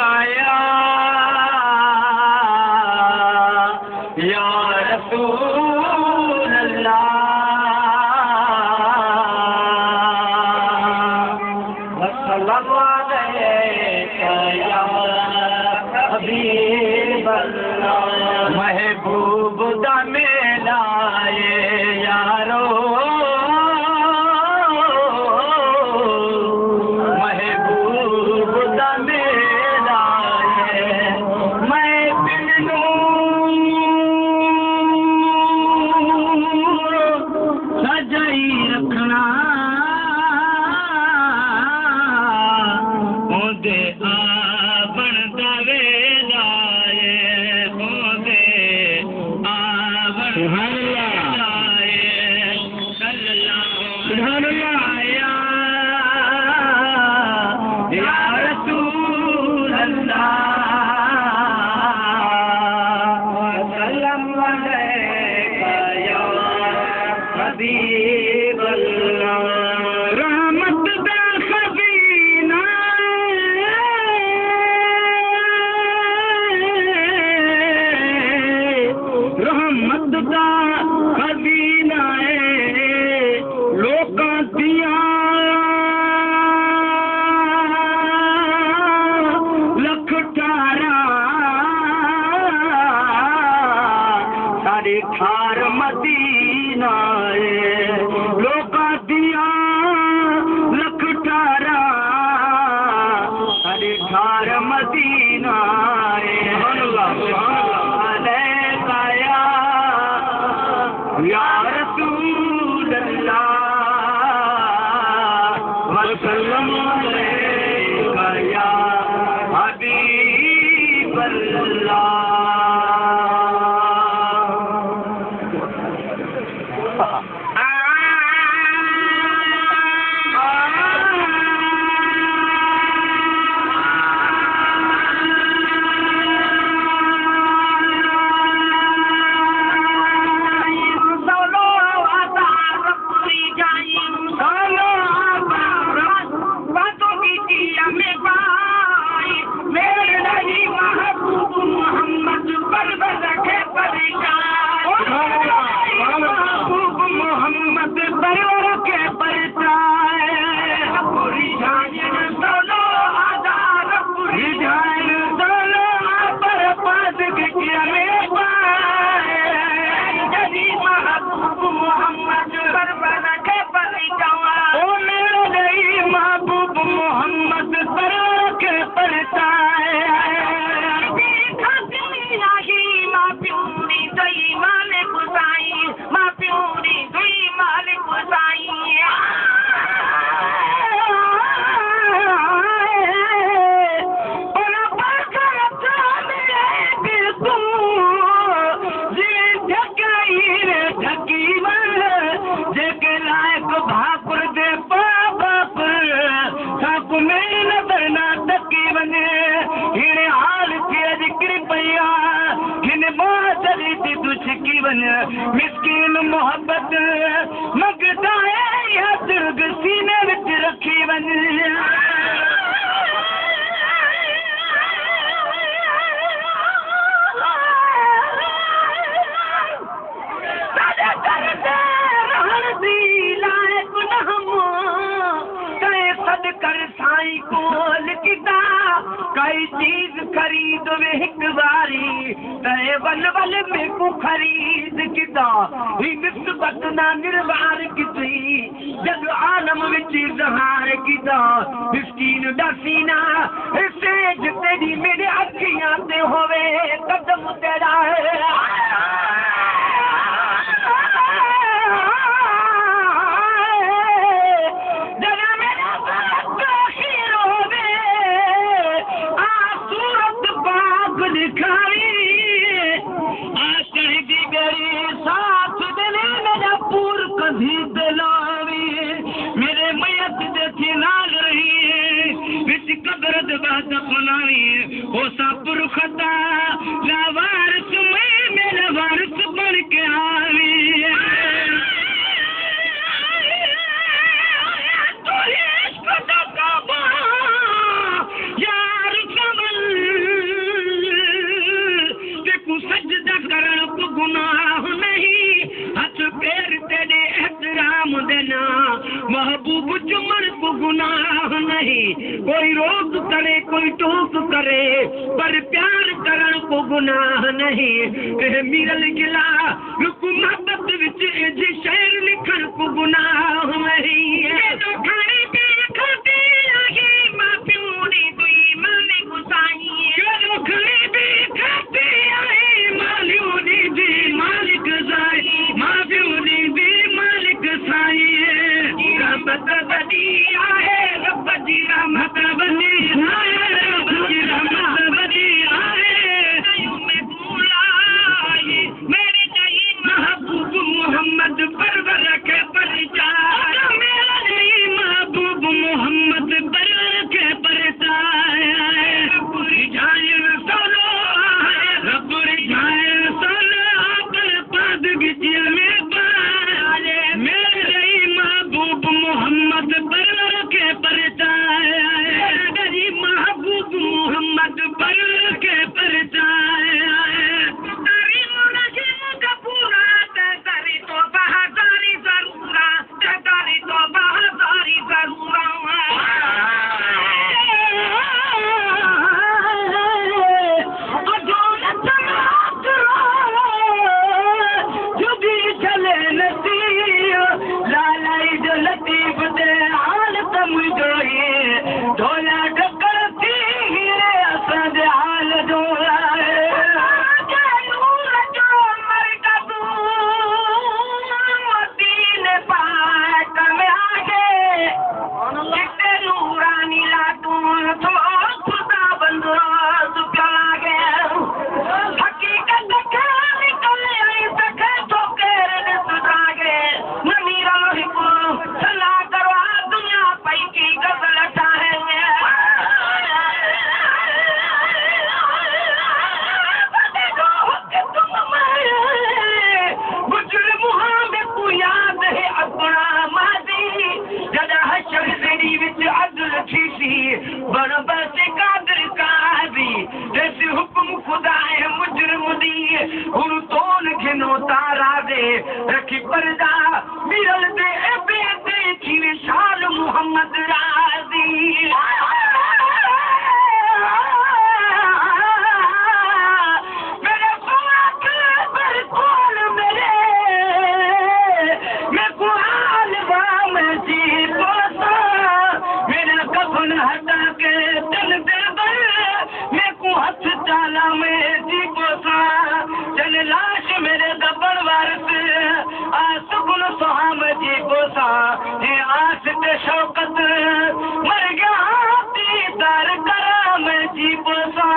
काया या रसूल अल्लाह वसल्लल्लाहु अलैका या हबीब अल्लाह महबूब दा मिलाए यारो खार मदीना लोका दिया लखटारा अरे खार मदीना काया या रसूल अल्लाह वसल्लल्लाहु अलैका या हबीब अल्लाह मिस्कीन मोहब्बत मगदा है या दुर्ग सीने विच रखी वन कर साई कोल किता कई चीज खरीद वे एक बारी तय बल बल में को खरीद किता ही निस्बत ना निर्वार किती जग आलम विच जहार किता मिस्कीन दसीना इसे तेरी मेरे अखियां ते होवे कदम तेरा मेरे मैयत देखी नाल रही विच कदरत बात बनावी हो सापुर खता वारस में मेरा वारस बन के आवी यार कमल कोई रोक करे कोई टोक करे पर प्यार करण को गुनाह नहीं मिरल गिला रुक मोहब्बत विच जी शेर लिखण को गुनाह नहीं खाने पे खाते आगे मां प्यो दी दुई माने गुसाई चलो खाने पे खाते आए मालियो दी मालिक साई मां प्यो दी मालिक साई रहमत बदी आए रब जी रहमत बदी आए रब जी रहमत बदी आए में बुलाए मेरे नहीं महबूब मोहम्मद परवर के परिचार मेरा नहीं महबूब मोहम्मद परवर के परिचार पूरी जाए सोलो रब जाए सोलो पर पद गिजिल में बाले मेरे महबूब मोहम्मद परवर के परिचार मेरी महबूब मोहम्मद परवर के परिचार तारी मुनजिम का पूरा तारी तो बहादारी जरूरा तारी तो बहादारी जरूरा लतीफ दे हाल तम ढोला ढकर थी असां दे हाल ढोला रखी पर्दा मिरल दे बेटे थी शाल मोहम्मद राजी मेरे पर कौन मेरे मैं कुआल मैं जी बोसा मेरा कफन हटा के तन दे मैं को हथ डाला में जी बोसा चल लाश मेरे दबड़ वारस आसुकुन सुहाम जी बोसा हे आस ते शौकत मर गया दीदार कराम जी बोसा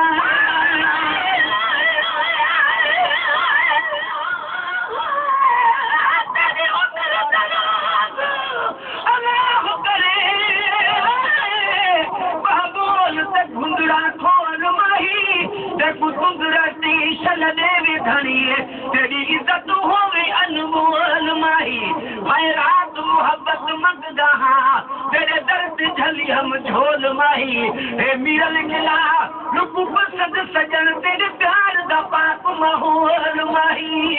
तेरी इज्जत होवे अनमोल माही मैं रात मोहब्बत मंगदा तेरे दर्द झली हम झोल माही हे मिरल गिला लुक बसद सजन तेरे प्यार दा पाक माहौल माही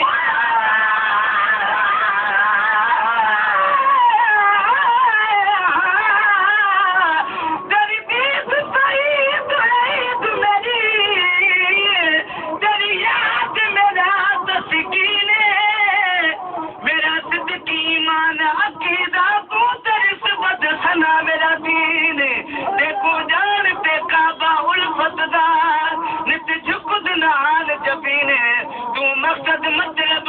मकसद मतलब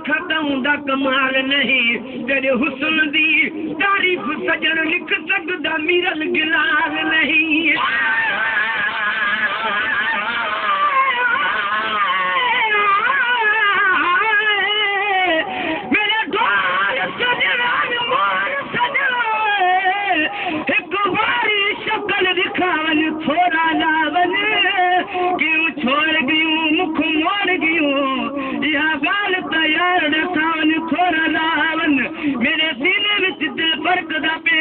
खतों दा कमाल नहीं तेरे हुस्न दी तारीफ सजन लिख सकदा मीरल गिलाल नहीं मेरे द्वार सजना मोर सजना एक बारी शक्ल दिखावन थोड़ा लावन क्यों छोड़ गयूं मुख मोड़ गयूं यह गाल तैयार दसावन थोड़ा लावन मेरे सीने विच दिल फरकदा पे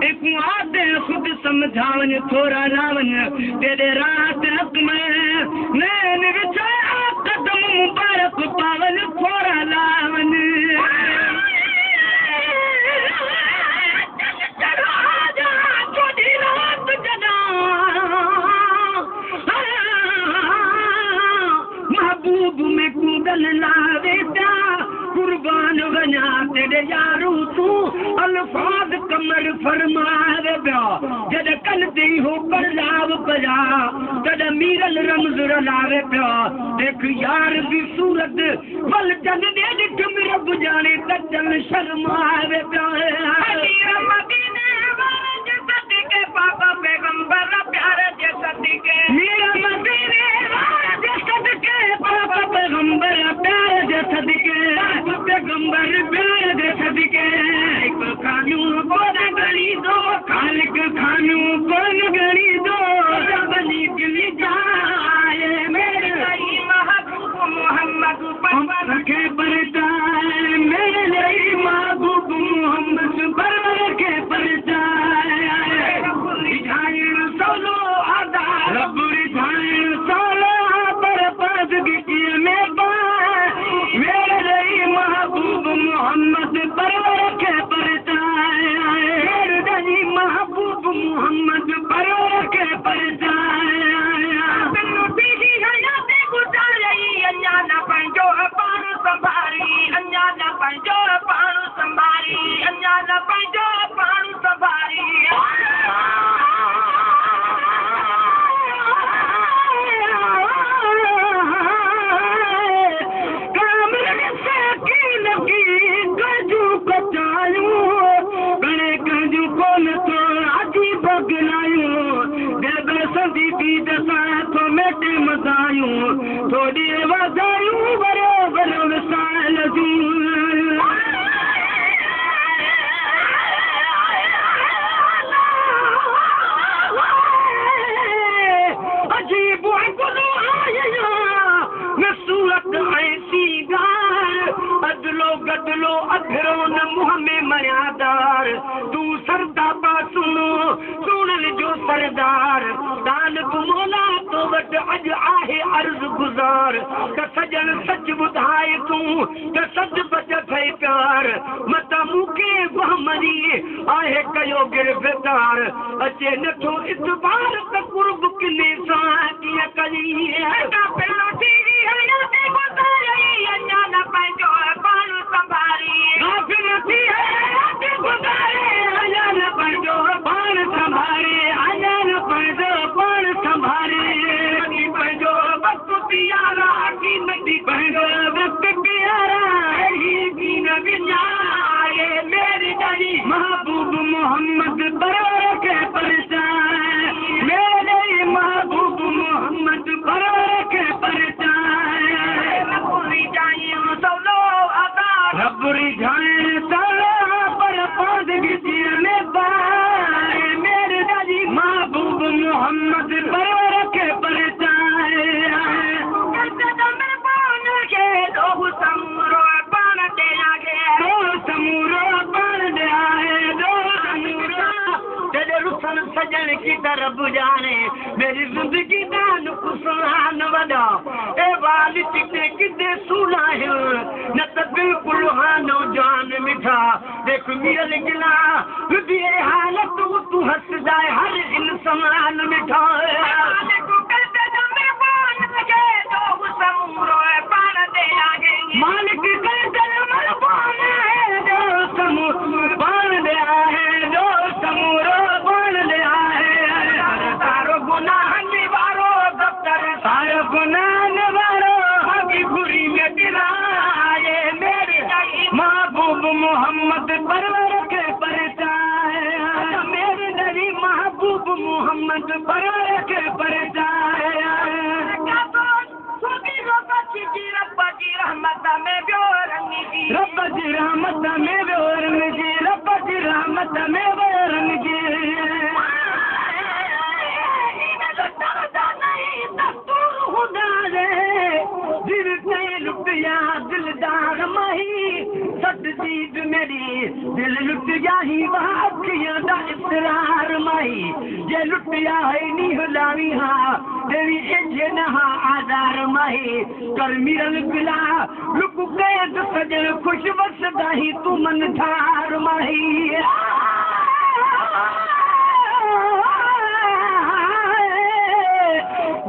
एक आते खुद समझावन थोड़ा लावन तेरे रात हक में नैन विछाया कदम मुबारक पावन थोड़ा लावन महबूब में कूदल लावे कुर्बान बना तेरे यारू तू अल्फाज कमर फरमावे जद कल दी हो पर लाव पजा तद मीरल रमज रलावे प्या देख यार भी सूरत वल जन दे दिख मेरा बुझाने तचल शर्मावे प्या मदीने वाले सदके पापा पैगंबर प्यारे जे सदके मेरा मदीने वाले सदके पापा पैगंबर प्यारे जे सदके पैगंबर प्यारे जे सदके एक खानू कौन गली दो खालिक खानू कौन गली दो बनी दिल जाए मेरे महबूब मोहम्मद पर के परताए मेरे महबूब मोहम्मद पर के परताए रिझाइन सोलो आदा रब रिझाइन सोलो पर पास की में बा मेरे महबूब मोहम्मद पर के परताए मेरे महबूब मोहम्मद पर के परताए बिनु दीदी हयाते गुजारी अन्याना पंजो पान संभारी अन्याना पंजो पान संभारी अन्याना पंजो पान संभारी थोड़ी वधायूं बराबर विसाल अजीब सूरत ऐसी गार अदलो गदलो अधरो न मुँह में मयादार तू सरदा पा सुनो सुनल जो सरदार दान मोला तो वट अज आहे अर्ज गुजार त सजन सच बुधाए तू त सच बच थे प्यार मत मुके बहमरी आहे कयो गिरफ्तार अचे नथो इतबार त कुर्ब किने सा किया कली है का पेलो थी हयाते गुजारी अन्याना पंजो पान संभारी गाफिल थी हयाते गुजारी अन्याना पंजो पान संभारी अन्याना पंजो पान संभारी नदी पंजो वक्त प्यारा की नदी पंजो वक्त प्यारा ही दीन विनाए मेरी दादी महबूब मोहम्मद बराबर के परचाए मेरे महबूब मोहम्मद बराबर के परचाए रबुरी जाए सोलो आदा रबुरी जाए सोलो पर पाद गिजी में बाए मेरे दादी महबूब मोहम्मद बराबर के परचाए में पान के दो समरो पान दे आगे दो समरो पान दे आए दो समरो तेरे रुसन सजन की तरह बुझाने मेरी जिंदगी का नुकसान वदा ए वाली चिट्टे किदे सुना है न तो बिल्कुल हानो जान मिठा देख मिल गिला तुझे हालत तू हंस जाए हर इंसान मिठा मालिक कर मर पाने दो समूह बाण दे आए दो समूरो बाण दे आए सारो गुनाह निवारो दफ्तर सारो गुनाह निवारो हकी बुरी में गिराए मोहम्मद परवर के परचाया रब जी रहमत में ब्यो रंग जी रब जी रहमत में ब्यो रंग जी रब जी रहमत में ब्यो रंग जी लुटिया दिलदार माही सद दीद मेरी दिल लुट जाही वाकिया दा इकरार माही जे लुटिया है नी हलावी हा तेरी एजे नहा आधार माही कर मिरल बिला लुक कैद सजन खुश बस दाही तू मन ठार माही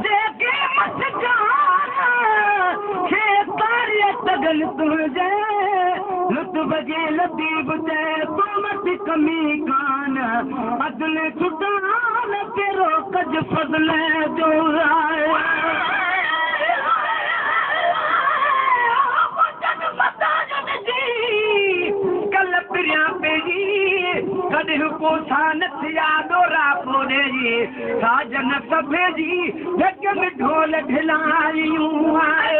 देखे मत जाना तगल तुझे लुत बजे लतीब से तुमत कमी कान अदल छुटान तेरो कज फजल जो आए कल प्रिया पे जी कद को सानत यादो रापोने जी साजन सभे जी जग में ढोल ढिलायूं आए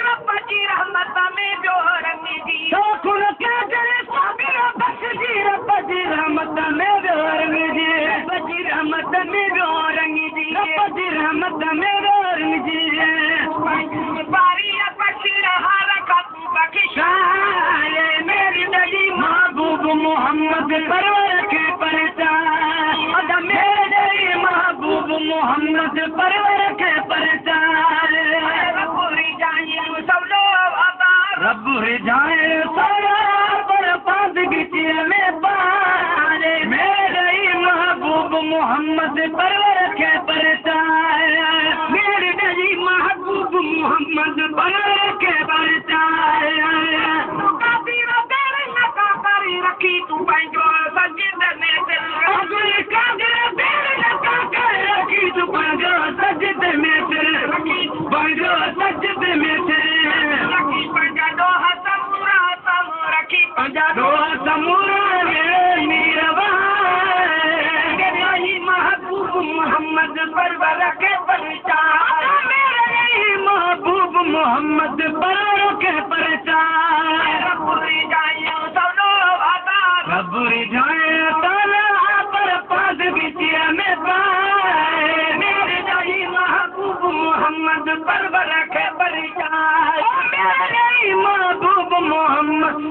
रब जी रहमत में ब्यो रंग जी तो खुल के करे साबिर बस जी रब जी रहमत में ब्यो रंग जी रब जी रहमत में ब्यो रंग जी रब जी रहमत में ब्यो रंग जी बारी बशीर हार खातू बख्शा मेरी नबी महबूब मोहम्मद परवर के परचार अदा मेरे महबूब मोहम्मद परवर के परचार रब जाए सारा पर पाद गिचे में पारे मेरे महबूब मोहम्मद परवर के परचार मेरे नबी महबूब मोहम्मद परवर के परचार रखी तू पंजो सजद में रखी तू पंजो सजद में पंजो सजद में मोहम्मद परवर के परचार मेरे महबूब मोहम्मद परवर के परचार रब जाए ताला पर पाद बिटिया में पाए मेरे नबी महबूब मोहम्मद परवर के परचार मेरे महबूब मोहम्मद